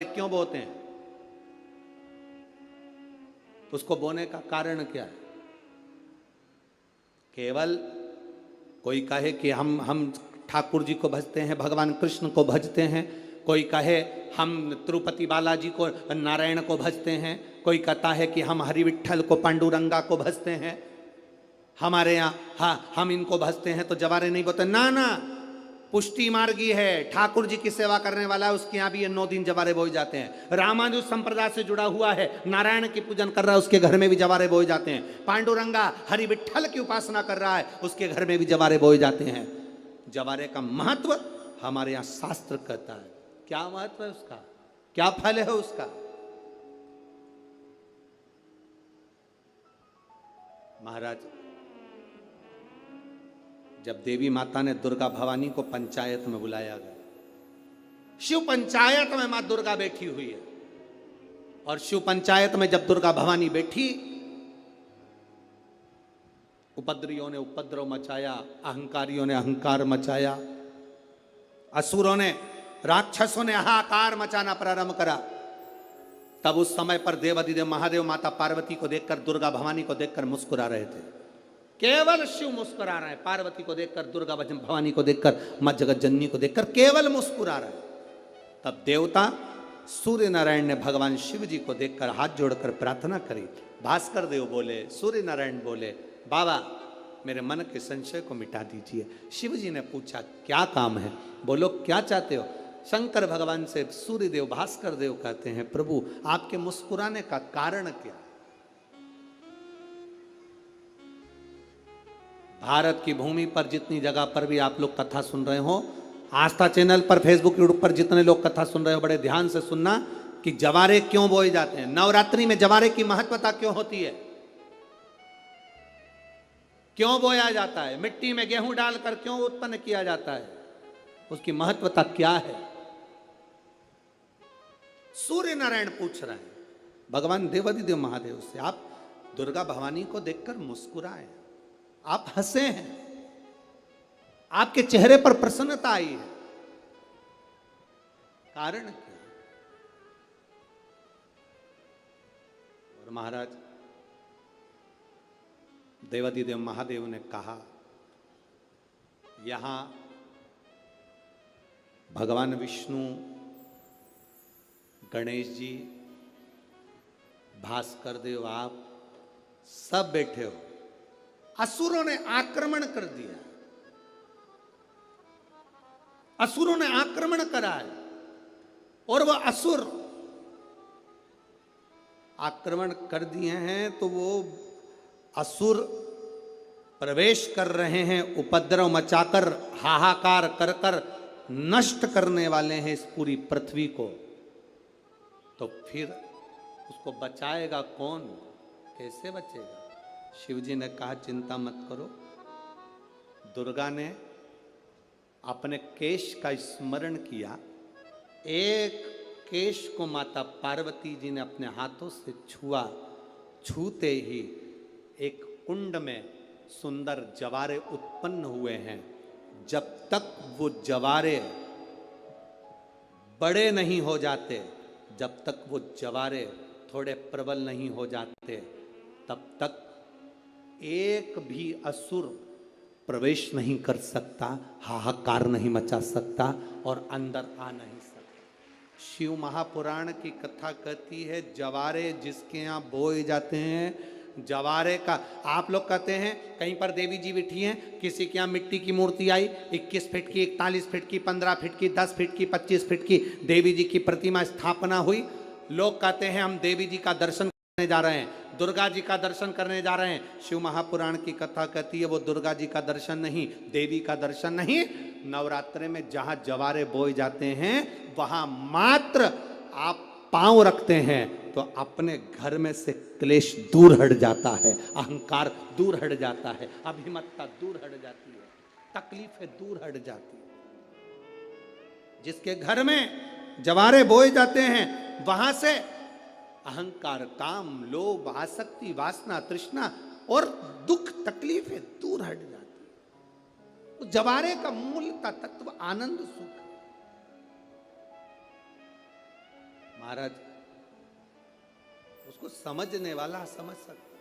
क्यों बोते हैं? उसको बोने का कारण क्या है? केवल कोई कहे कि हम ठाकुर जी को भजते हैं, भगवान कृष्ण को भजते हैं, कोई कहे हम तिरुपति बालाजी को, नारायण को भजते हैं, कोई कहता है कि हम हरि विट्ठल को, पांडुरंगा को भजते हैं, हमारे यहाँ हाँ हम इनको भजते हैं तो जवारे नहीं बोते। ना ना, पुष्टि मार्गी है, ठाकुर जी की सेवा करने वाला है, उसके यहाँ भी ये 9 दिन जवारे बोए जाते हैं। रामानुज संप्रदाय से जुड़ा हुआ है, नारायण की पूजन कर रहा है, उसके घर में भी जवारे बोए जाते हैं। पांडुरंगा हरि विट्ठल की उपासना कर रहा है, उसके घर में भी जवारे बोए जाते हैं। जवारे का महत्व हमारे यहाँ शास्त्र कहता है। क्या महत्व है उसका, क्या फल है उसका? महाराज, जब देवी माता ने दुर्गा भवानी को पंचायत में बुलाया गया, शिव पंचायत में मां दुर्गा बैठी हुई है, और शिव पंचायत में जब दुर्गा भवानी बैठी, उपद्रवियों ने उपद्रव मचाया, अहंकारियों ने अहंकार मचाया, असुरों ने, राक्षसों ने हाहाकार मचाना प्रारंभ करा। तब उस समय पर देवाधिदेव महादेव माता पार्वती को देखकर, दुर्गा भवानी को देखकर मुस्कुरा रहे थे। केवल शिव मुस्कुरा रहे हैं, पार्वती को देखकर, दुर्गा भवानी को देखकर, मां जगत जननी को देखकर केवल मुस्कुरा रहे हैं। तब देवता सूर्य नारायण ने भगवान शिव जी को देखकर हाथ जोड़कर प्रार्थना करी। भास्कर देव बोले, सूर्य नारायण बोले, बाबा मेरे मन के संशय को मिटा दीजिए। शिव जी ने पूछा क्या काम है? बोलो क्या चाहते हो? शंकर भगवान से सूर्य देव, भास्कर देव कहते हैं, प्रभु आपके मुस्कुराने का कारण क्या? भारत की भूमि पर जितनी जगह पर भी आप लोग कथा सुन रहे हो, आस्था चैनल पर, फेसबुक, यूट्यूब पर जितने लोग कथा सुन रहे हो, बड़े ध्यान से सुनना कि जवारे क्यों बोए जाते हैं। नवरात्रि में जवारे की महत्वता क्यों होती है, क्यों बोया जाता है, मिट्टी में गेहूं डालकर क्यों उत्पन्न किया जाता है, उसकी महत्वता क्या है? सूर्य नारायण पूछ रहे हैं भगवान देवाधिदेव महादेव से, आप दुर्गा भवानी को देखकर मुस्कुराए, आप हंसे हैं, आपके चेहरे पर प्रसन्नता आई है, कारण क्या? और महाराज देवाधिदेव महादेव ने कहा, यहां भगवान विष्णु, गणेश जी, भास्कर देव, आप सब बैठे हो। असुरों ने आक्रमण कर दिया, असुरों ने आक्रमण करा है, और वह असुर आक्रमण कर दिए हैं तो वो असुर प्रवेश कर रहे हैं, उपद्रव मचाकर, हाहाकार कर कर नष्ट करने वाले हैं इस पूरी पृथ्वी को। तो फिर उसको बचाएगा कौन, कैसे बचेगा? शिव जी ने कहा चिंता मत करो। दुर्गा ने अपने केश का स्मरण किया, एक केश को माता पार्वती जी ने अपने हाथों से छुआ, छूते ही एक कुंड में सुंदर जवारे उत्पन्न हुए हैं। जब तक वो जवारे बड़े नहीं हो जाते, जब तक वो जवारे थोड़े प्रबल नहीं हो जाते, तब तक एक भी असुर प्रवेश नहीं कर सकता, हाहाकार नहीं मचा सकता और अंदर आ नहीं सकता। शिव महापुराण की कथा कहती है, जवारे जिसके यहाँ बोए जाते हैं, जवारे का, आप लोग कहते हैं कहीं पर देवी जी बैठी हैं, किसी के यहाँ मिट्टी की मूर्ति आई, 21 फीट की, 41 फीट की, 15 फीट की, 10 फीट की, 25 फीट की देवी जी की प्रतिमा स्थापना हुई। लोग कहते हैं हम देवी जी का दर्शन करने जा रहे हैं, दुर्गा जी का दर्शन करने जा रहे हैं। शिव महापुराण की कथा कहती है वो दुर्गा जी का दर्शन नहीं, देवी का दर्शन नहीं। नवरात्रे में जहां जवारे बोए जाते हैं, वहां मात्र आप पांव रखते हैं तो अपने घर में से क्लेश दूर हट जाता है, अहंकार दूर हट जाता है, अभिमतता दूर हट जाती है, तकलीफें दूर हट जाती है। जिसके घर में जवारे बोए जाते हैं, वहां से अहंकार, काम, लोभ, आसक्ति, वासना, तृष्णा और दुख, तकलीफें दूर हट जाती है। तो जवारे का मूल तत्व आनंद, सुख। महाराज उसको समझने वाला समझ सकता।